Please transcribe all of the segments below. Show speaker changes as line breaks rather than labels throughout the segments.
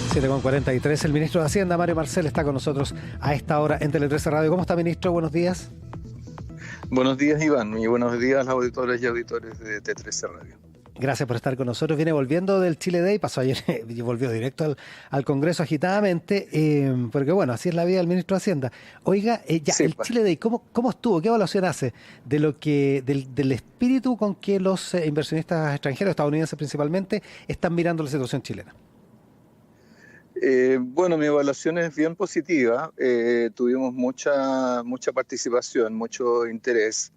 7:43, el ministro de Hacienda, Mario Marcel, está con nosotros a esta hora en Tele 13 Radio. ¿Cómo está, ministro? Buenos días.
Buenos días, Iván, y buenos días a los auditores y auditores de T13 Radio.
Gracias por estar con nosotros. Viene volviendo del Chile Day, pasó ayer y volvió directo al Congreso agitadamente, porque bueno, así es la vida del ministro de Hacienda. Oiga,
Sí,
el Chile Day, ¿cómo estuvo? ¿Qué evaluación hace de lo que del espíritu con que los inversionistas extranjeros, estadounidenses principalmente, están mirando la situación chilena?
Bueno, mi evaluación es bien positiva. Tuvimos mucha participación, mucho interés.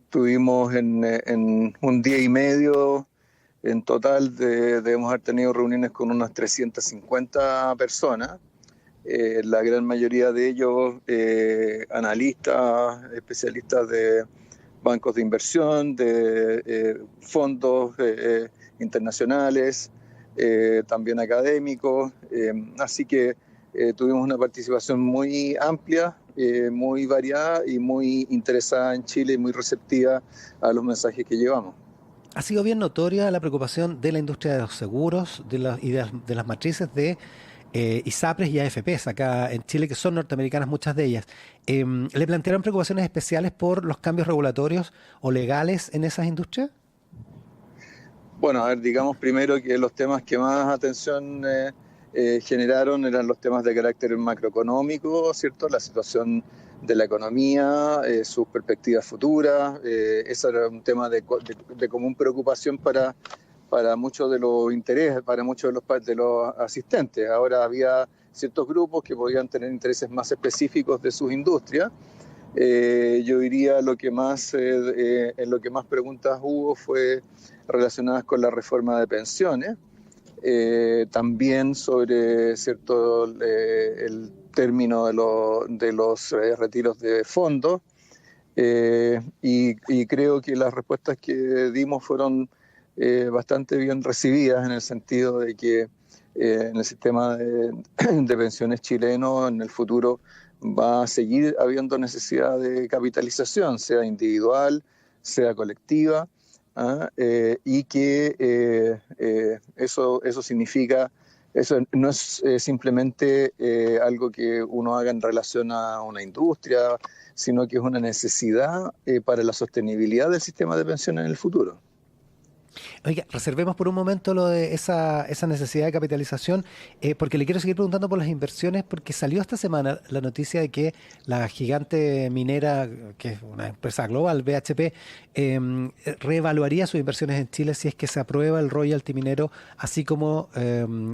Tuvimos en un día y medio, en total debemos haber tenido reuniones con unas 350 personas. La gran mayoría de ellos analistas, especialistas de bancos de inversión, de fondos internacionales, también académicos, así que tuvimos una participación muy amplia, muy variada y muy interesada en Chile y muy receptiva a los mensajes que llevamos.
Ha sido bien notoria la preocupación de la industria de los seguros de las matrices de ISAPRES y AFPs acá en Chile, que son norteamericanas muchas de ellas. ¿Le plantearon preocupaciones especiales por los cambios regulatorios o legales en esas industrias?
Bueno, a ver, digamos primero que los temas que más atención generaron eran los temas de carácter macroeconómico, ¿cierto? La situación de la economía, sus perspectivas futuras. Eso era un tema de común preocupación para muchos de los intereses, para muchos de los asistentes. Ahora había ciertos grupos que podían tener intereses más específicos de sus industrias. Yo diría en lo que más preguntas hubo fue relacionadas con la reforma de pensiones, también sobre el término de los retiros de fondos, y creo que las respuestas que dimos fueron bastante bien recibidas, en el sentido de que en el sistema de pensiones chileno en el futuro va a seguir habiendo necesidad de capitalización, sea individual, sea colectiva, y que eso significa, eso no es simplemente algo que uno haga en relación a una industria, sino que es una necesidad para la sostenibilidad del sistema de pensiones en el futuro.
Oiga, reservemos por un momento lo de esa necesidad de capitalización, porque le quiero seguir preguntando por las inversiones, porque salió esta semana la noticia de que la gigante minera, que es una empresa global, BHP, reevaluaría sus inversiones en Chile si es que se aprueba el royalty minero, así como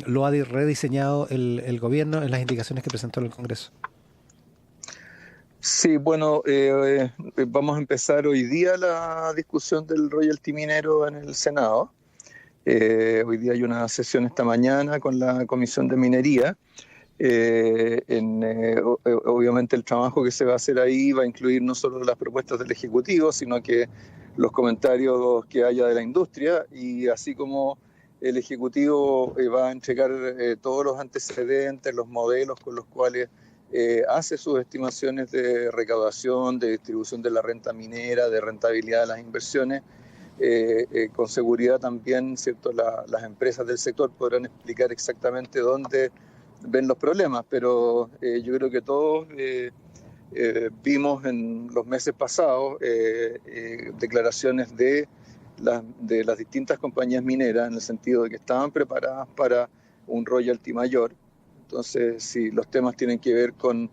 lo ha rediseñado el gobierno en las indicaciones que presentó en el Congreso.
Sí, bueno, vamos a empezar hoy día la discusión del royalty minero en el Senado. Hoy día hay una sesión esta mañana con la Comisión de Minería. Obviamente el trabajo que se va a hacer ahí va a incluir no solo las propuestas del Ejecutivo, sino que los comentarios que haya de la industria, y así como el Ejecutivo va a entregar todos los antecedentes, los modelos con los cuales hace sus estimaciones de recaudación, de distribución de la renta minera, de rentabilidad de las inversiones. Con seguridad también, ¿cierto? Las empresas del sector podrán explicar exactamente dónde ven los problemas, pero yo creo que todos vimos en los meses pasados declaraciones de las distintas compañías mineras, en el sentido de que estaban preparadas para un royalty mayor. Entonces, si los temas tienen que ver con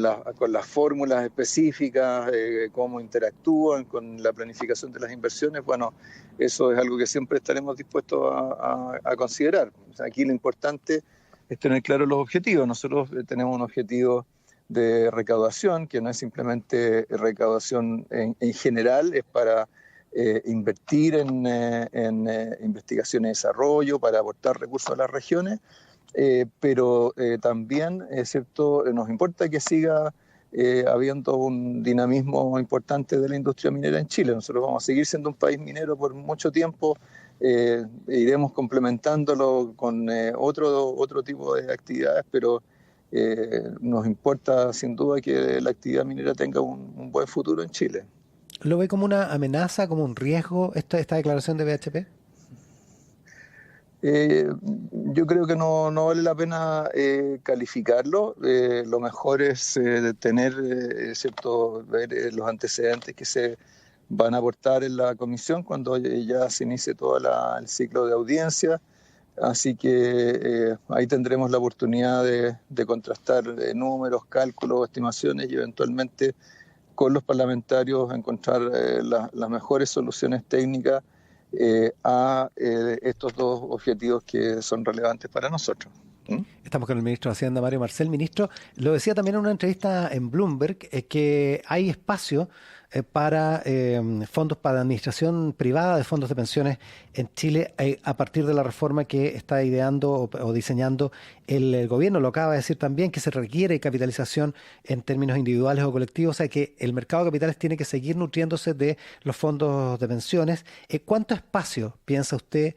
las fórmulas específicas, cómo interactúan con la planificación de las inversiones, bueno, eso es algo que siempre estaremos dispuestos a considerar. O sea, aquí lo importante es tener claros los objetivos. Nosotros tenemos un objetivo de recaudación, que no es simplemente recaudación en general, es para invertir en investigación y desarrollo, para aportar recursos a las regiones. Pero también, ¿cierto? Nos importa que siga habiendo un dinamismo importante de la industria minera en Chile. Nosotros vamos a seguir siendo un país minero por mucho tiempo, iremos complementándolo con otro tipo de actividades, pero nos importa sin duda que la actividad minera tenga un buen futuro en Chile.
¿Lo ve como una amenaza, como un riesgo esta declaración de BHP?
Eh, yo creo que no vale la pena calificarlo. Lo mejor es tener, cierto, ver los antecedentes que se van a aportar en la comisión cuando ya se inicie todo el ciclo de audiencia. Así que ahí tendremos la oportunidad de contrastar números, cálculos, estimaciones y eventualmente con los parlamentarios encontrar las mejores soluciones técnicas a estos dos objetivos que son relevantes para nosotros. ¿Mm?
Estamos con el ministro de Hacienda, Mario Marcel. Ministro, lo decía también en una entrevista en Bloomberg, que hay espacio para fondos para administración privada de fondos de pensiones en Chile a partir de la reforma que está ideando o diseñando el gobierno. Lo acaba de decir también, que se requiere capitalización en términos individuales o colectivos, o sea que el mercado de capitales tiene que seguir nutriéndose de los fondos de pensiones. ¿Cuánto espacio piensa usted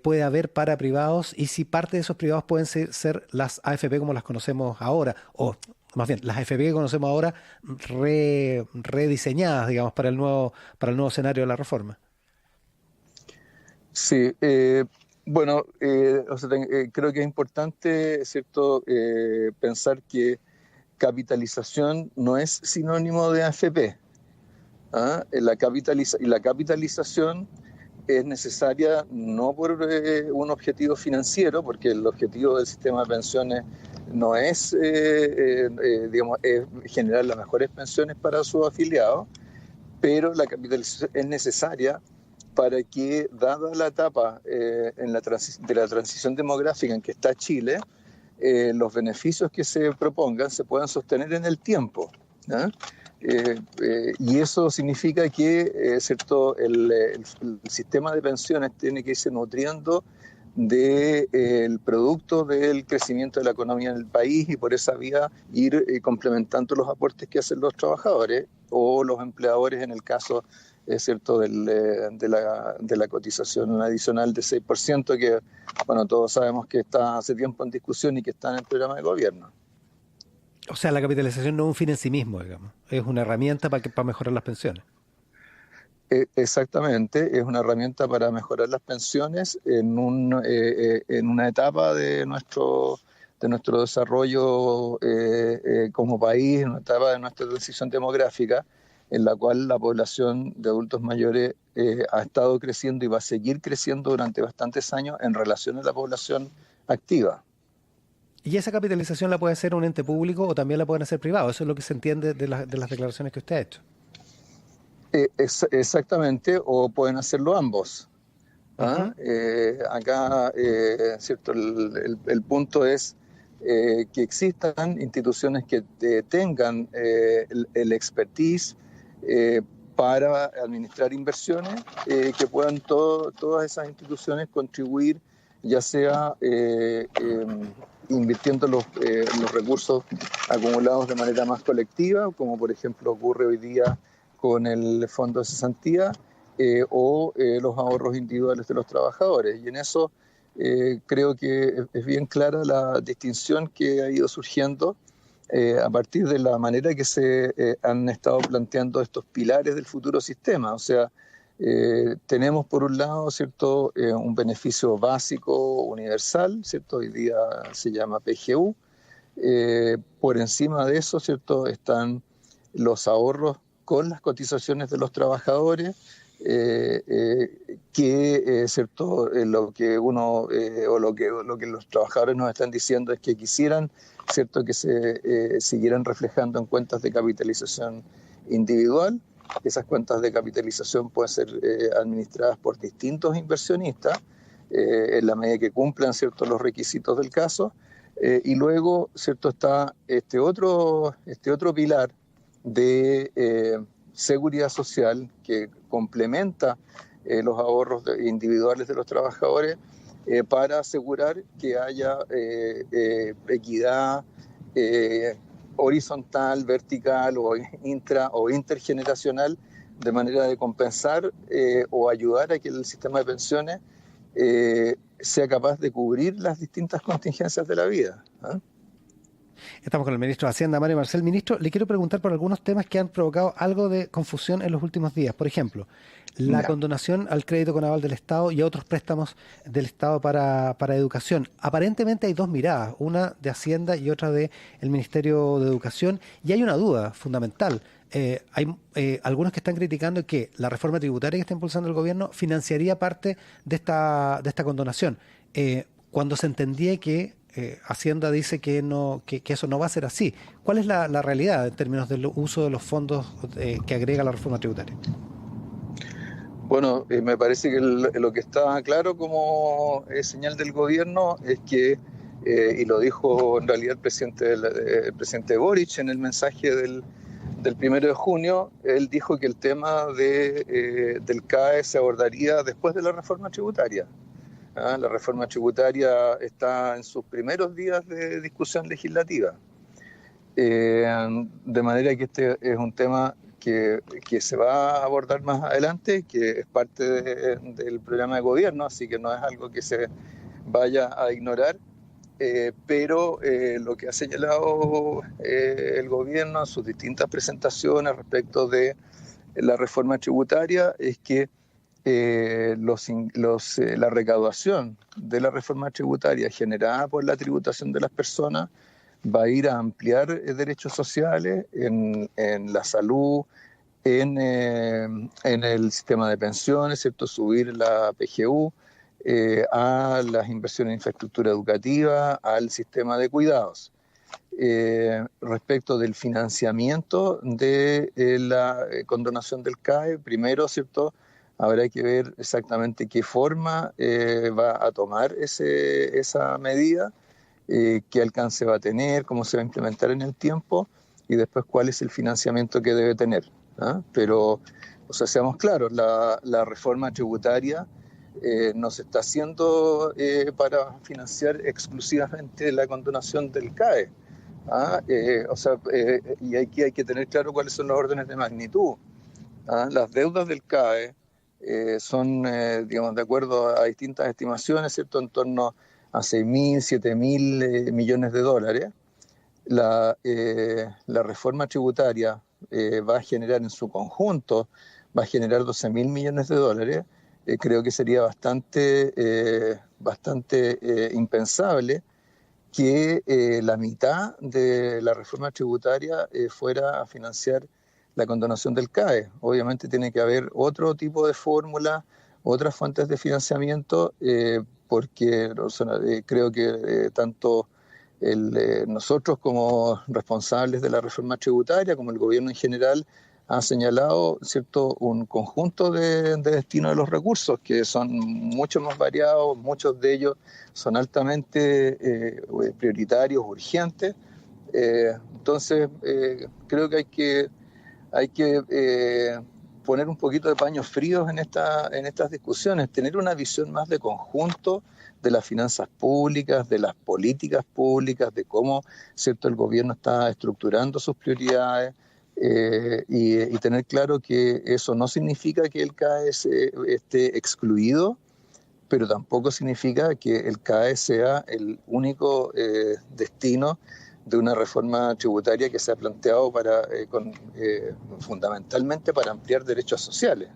puede haber para privados y si parte de esos privados pueden ser las AFP como las conocemos ahora, o más bien las AFP que conocemos ahora rediseñadas, digamos, para el nuevo escenario de la reforma?
Sí, bueno, o sea, creo que es importante, ¿cierto?, pensar que capitalización no es sinónimo de AFP. ¿Ah? La capitalización es necesaria no por un objetivo financiero, porque el objetivo del sistema de pensiones no es, digamos, es generar las mejores pensiones para sus afiliados, pero la capitalización es necesaria para que, dada la etapa de la transición demográfica en que está Chile, los beneficios que se propongan se puedan sostener en el tiempo. ¿Ah? Y eso significa que cierto, el sistema de pensiones tiene que irse nutriendo del producto del crecimiento de la economía en el país y por esa vía ir complementando los aportes que hacen los trabajadores o los empleadores en el caso cierto, de la cotización adicional de 6% que, bueno, todos sabemos que está hace tiempo en discusión y que está en el programa de gobierno.
O sea, la capitalización no es un fin en sí mismo, digamos, es una herramienta para mejorar las pensiones.
Exactamente, es una herramienta para mejorar las pensiones en una etapa de nuestro desarrollo como país, en una etapa de nuestra transición demográfica, en la cual la población de adultos mayores ha estado creciendo y va a seguir creciendo durante bastantes años en relación a la población activa.
¿Y esa capitalización la puede hacer un ente público o también la pueden hacer privados? Eso es lo que se entiende de las declaraciones que usted ha hecho.
Exactamente, o pueden hacerlo ambos. ¿Ah?
Ujú.
Acá, cierto, el punto es que existan instituciones que tengan el expertise para administrar inversiones, que puedan todas esas instituciones contribuir, ya sea invirtiendo los recursos acumulados de manera más colectiva, como por ejemplo ocurre hoy día con el fondo de cesantía, o los ahorros individuales de los trabajadores. Y en eso creo que es bien clara la distinción que ha ido surgiendo a partir de la manera que se han estado planteando estos pilares del futuro sistema. O sea, tenemos por un lado, ¿cierto?, un beneficio básico universal, ¿cierto? Hoy día se llama PGU. Por encima de eso, ¿cierto?, están los ahorros con las cotizaciones de los trabajadores, cierto, lo que uno o lo que los trabajadores nos están diciendo es que quisieran, cierto, que se siguieran reflejando en cuentas de capitalización individual. Esas cuentas de capitalización pueden ser administradas por distintos inversionistas en la medida que cumplan, cierto, los requisitos del caso. Y luego, cierto, está este otro pilar de seguridad social que complementa los ahorros individuales de los trabajadores para asegurar que haya equidad horizontal, vertical o intergeneracional, de manera de compensar o ayudar a que el sistema de pensiones sea capaz de cubrir las distintas contingencias de la vida. ¿Eh?
Estamos con el ministro de Hacienda, Mario Marcel. Ministro, le quiero preguntar por algunos temas que han provocado algo de confusión en los últimos días. Por ejemplo, la condonación al crédito con aval del Estado y a otros préstamos del Estado para educación. Aparentemente hay dos miradas, una de Hacienda y otra del Ministerio de Educación, y hay una duda fundamental. Hay algunos que están criticando que la reforma tributaria que está impulsando el gobierno financiaría parte de esta condonación, cuando se entendía que Hacienda dice que eso no va a ser así. ¿Cuál es la realidad en términos del uso de los fondos que agrega la reforma tributaria?
Bueno, me parece que lo que está claro como señal del gobierno es que, y lo dijo en realidad el presidente Boric en el mensaje del 1 de junio, él dijo que el tema del CAE se abordaría después de la reforma tributaria. La reforma tributaria está en sus primeros días de discusión legislativa. De manera que este es un tema que se va a abordar más adelante, que es parte del programa de gobierno, así que no es algo que se vaya a ignorar. Pero lo que ha señalado el gobierno en sus distintas presentaciones respecto de la reforma tributaria es que la recaudación de la reforma tributaria generada por la tributación de las personas va a ir a ampliar derechos sociales en la salud, en el sistema de pensiones, ¿cierto? Subir la PGU, a las inversiones en infraestructura educativa, al sistema de cuidados. Respecto del financiamiento de la condonación del CAE, primero, ¿cierto?, habrá que ver exactamente qué forma va a tomar esa medida, qué alcance va a tener, cómo se va a implementar en el tiempo y después cuál es el financiamiento que debe tener. Pero, seamos claros, la reforma tributaria no se está haciendo para financiar exclusivamente la condonación del CAE. Y aquí hay que tener claro cuáles son los órdenes de magnitud. Las deudas del CAE son, digamos, de acuerdo a distintas estimaciones, ¿cierto?, en torno a 6.000, 7.000 millones de dólares. La reforma tributaria va a generar en su conjunto, va a generar 12.000 millones de dólares. Creo que sería bastante impensable que la mitad de la reforma tributaria fuera a financiar la condonación del CAE. Obviamente tiene que haber otro tipo de fórmula, otras fuentes de financiamiento, porque creo que tanto nosotros como responsables de la reforma tributaria, como el gobierno en general, ha señalado, ¿cierto?, un conjunto de destino de los recursos que son mucho más variados, muchos de ellos son altamente prioritarios, urgentes. Entonces, creo que hay que poner un poquito de paños fríos en estas discusiones, tener una visión más de conjunto de las finanzas públicas, de las políticas públicas, de cómo, ¿cierto?, el gobierno está estructurando sus prioridades, y tener claro que eso no significa que el CAE esté excluido, pero tampoco significa que el CAE sea el único destino de una reforma tributaria que se ha planteado fundamentalmente para ampliar derechos sociales.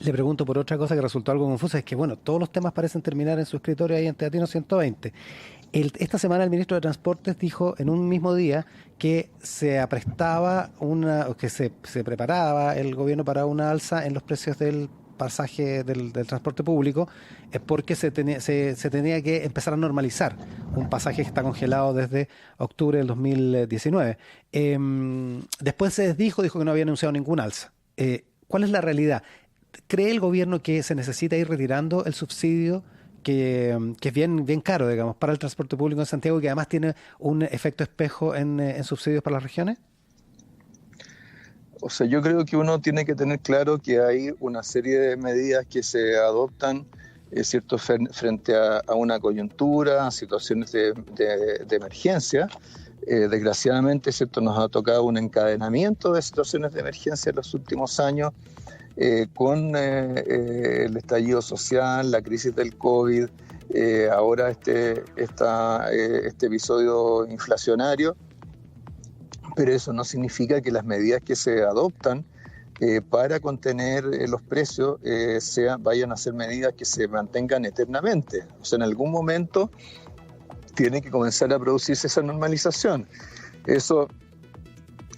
Le pregunto por otra cosa que resultó algo confusa, es que bueno, todos los temas parecen terminar en su escritorio ahí en Teatino 120. Esta semana el ministro de Transportes dijo en un mismo día que se aprestaba que se preparaba el gobierno para una alza en los precios del pasaje del transporte público, porque se tenía que empezar a normalizar un pasaje que está congelado desde octubre del 2019. Después se dijo que no había anunciado ningún alza. ¿Cuál es la realidad? ¿Cree el gobierno que se necesita ir retirando el subsidio que es bien caro, digamos, para el transporte público en Santiago y que además tiene un efecto espejo en subsidios para las regiones?
Yo creo que uno tiene que tener claro que hay una serie de medidas que se adoptan, ¿cierto?, frente a una coyuntura, a situaciones de emergencia. Desgraciadamente, ¿cierto?, nos ha tocado un encadenamiento de situaciones de emergencia en los últimos años, con el estallido social, la crisis del COVID, ahora este episodio inflacionario, pero eso no significa que las medidas que se adoptan para contener los precios vayan a ser medidas que se mantengan eternamente. O sea, en algún momento tiene que comenzar a producirse esa normalización. Eso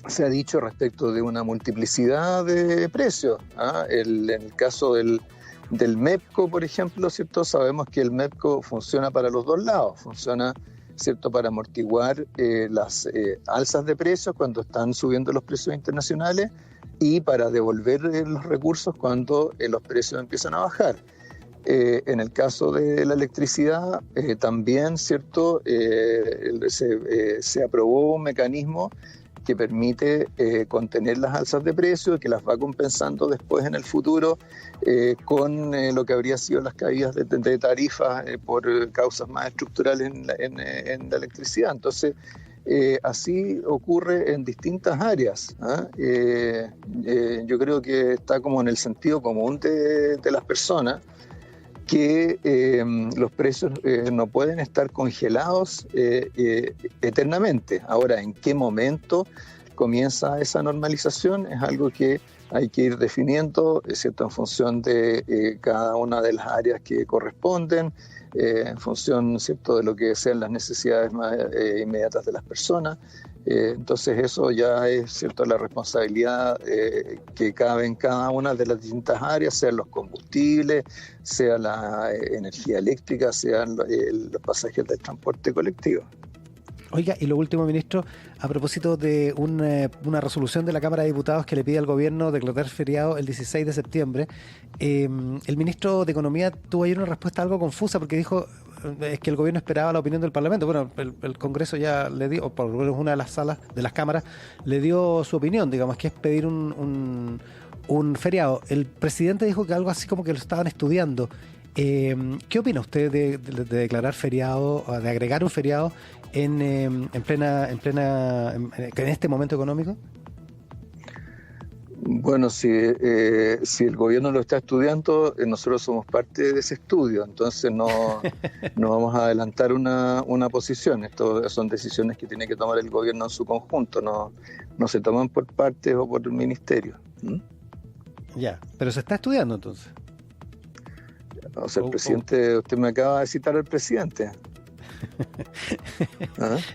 se ha dicho respecto de una multiplicidad de precios. En el caso del MEPCO, por ejemplo, ¿cierto? Sabemos que el MEPCO funciona para los dos lados, funciona, ¿cierto?, para amortiguar las alzas de precios cuando están subiendo los precios internacionales y para devolver los recursos cuando los precios empiezan a bajar. En el caso de la electricidad, también, ¿cierto?, se aprobó un mecanismo que permite contener las alzas de precios, que las va compensando después en el futuro con lo que habría sido las caídas de tarifas por causas más estructurales en la electricidad. Entonces, así ocurre en distintas áreas. Yo creo que está como en el sentido común de las personas que los precios no pueden estar congelados eternamente. Ahora, ¿en qué momento comienza esa normalización? Es algo que hay que ir definiendo, ¿cierto?, en función de cada una de las áreas que corresponden, en función, ¿cierto?, de lo que sean las necesidades más inmediatas de las personas. Entonces eso ya es, ¿cierto?, la responsabilidad que cabe en cada una de las distintas áreas, sean los combustibles, sea la energía eléctrica, sean los pasajes del transporte colectivo.
Oiga, y lo último, ministro, a propósito de una resolución de la Cámara de Diputados que le pide al gobierno declarar feriado el 16 de septiembre, el ministro de Economía tuvo ayer una respuesta algo confusa porque dijo es que el gobierno esperaba la opinión del Parlamento. Bueno, el Congreso ya le dio, o por lo menos una de las salas de las cámaras, le dio su opinión, digamos, que es pedir un feriado. El presidente dijo que algo así como que lo estaban estudiando. ¿Qué opina usted de declarar feriado, o de agregar un feriado en este momento económico?
Bueno, si el gobierno lo está estudiando, nosotros somos parte de ese estudio, entonces no vamos a adelantar una posición. Esto son decisiones que tiene que tomar el gobierno en su conjunto, no se toman por partes o por el ministerio.
Ya, pero se está estudiando entonces.
O sea, el presidente, usted me acaba de citar al presidente.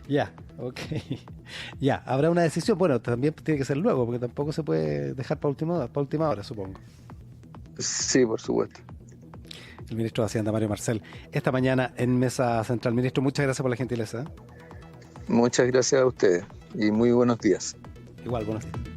Ya, ok. Ya, habrá una decisión. Bueno, también tiene que ser luego, porque tampoco se puede dejar para última hora, supongo.
Sí, por supuesto.
El ministro de Hacienda, Mario Marcel, esta mañana en Mesa Central. Ministro, muchas gracias por la gentileza.
Muchas gracias a ustedes y muy buenos días.
Igual, buenos días.